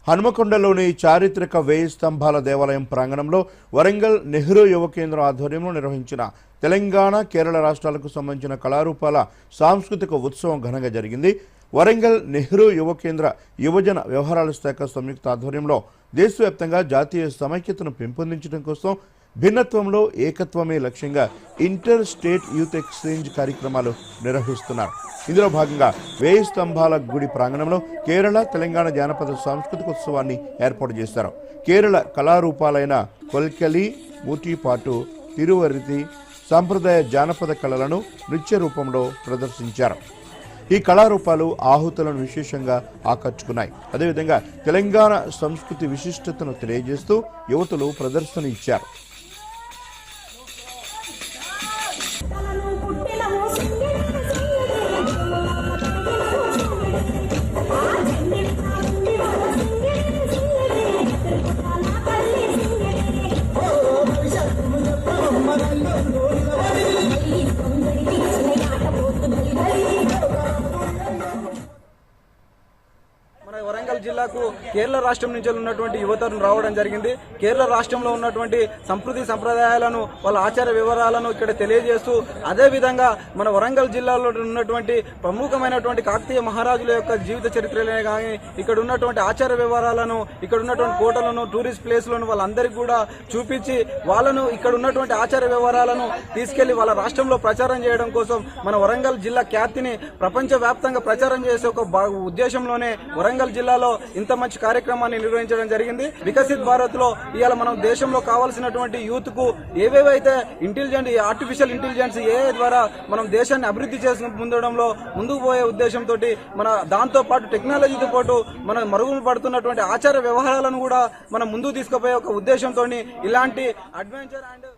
హనుమకొండలోని చారిత్రక 1000 స్తంభాల దేవాలయం ప్రాంగణంలో వరంగల్ నెహ్రూ యువ కేంద్రం ఆధ్వర్యంలో నిర్వహించిన తెలంగాణ, కేరళ రాష్ట్రాలకు సంబంధించిన కళారూపాల సాంస్కృతిక ఉత్సవం ఘనంగా జరిగింది. వరంగల్ నెహ్రూ యువ కేంద్ర యువజన వ్యవహారాల శాఖ సంయుక్త ఆధ్వర్యంలో దేశవ్యాప్తంగా జాతీయ సమైక్యతను పెంపొందించడం కోసం భిన్నత్వంలో ఏకత్వమే లక్ష్యంగా ఇంటర్ స్టేట్ యూత్ ఎక్స్చేంజ్ కార్యక్రమాలు నిర్వహిస్తున్నారు. ఇందులో భాగంగా 1000 స్తంభాల గుడి ప్రాంగణంలో కేరళ, తెలంగాణ జానపద సాంస్కృతిక ఉత్సవాన్ని ఏర్పాటు చేశారు. కేరళ కళారూపాలైన కొల్కలి, మూటిపాటు, తిరువరితి సాంప్రదాయ జానపద కళలను నృత్య రూపంలో ప్రదర్శించారు. ఈ కళారూపాలు ఆహుతులను విశేషంగా ఆకట్టుకున్నాయి. అదేవిధంగా తెలంగాణ సంస్కృతి విశిష్టతను తెలియజేస్తూ యువతులు ప్రదర్శన ఇచ్చారు. వరంగల్ జిల్లాకు కేరళ రాష్ట్రం నుంచి ఉన్నటువంటి యువతను రావడం జరిగింది. కేరళ రాష్ట్రంలో ఉన్నటువంటి సంస్కృతి సంప్రదాయాలను, వాళ్ళ ఆచార వివరాలను ఇక్కడ తెలియజేస్తూ, అదే విధంగా మన వరంగల్ జిల్లాలో ఉన్నటువంటి ప్రముఖమైనటువంటి కాకతీయ మహారాజుల యొక్క జీవిత చరిత్రలే కానీ, ఇక్కడ ఉన్నటువంటి ఆచార వివరాలను, ఇక్కడ ఉన్నటువంటి కోటలను, టూరిస్ట్ ప్లేస్లను వాళ్ళందరికీ కూడా చూపించి వాళ్ళను ఇక్కడ ఉన్నటువంటి ఆచార వివరాలను తీసుకెళ్లి వాళ్ళ రాష్ట్రంలో ప్రచారం చేయడం కోసం మన వరంగల్ జిల్లా ఖ్యాతిని ప్రపంచ వ్యాప్తంగా ప్రచారం చేసే ఒక ఉద్దేశంలోనే వరంగల్ జిల్లాలో ఇంత మంచి కార్యక్రమాన్ని నిర్వహించడం జరిగింది. వికసిత్ భారత్ లో ఇవాళ మనం దేశంలో కావాల్సినటువంటి యూత్ కు ఏవేవైతే ఆర్టిఫిషియల్ ఇంటెలిజెన్స్ AI ద్వారా మనం దేశాన్ని అభివృద్ధి చేసి పొందడంలో ముందుకు పోయే ఉద్దేశంతో మన దాంతో పాటు టెక్నాలజీతో పాటు మనం మరుగున పడుతున్నటువంటి ఆచార వ్యవహారాలను కూడా మనం ముందుకు తీసుకుపోయే ఒక ఉద్దేశంతో ఇలాంటి అడ్వెంచర్ అండ్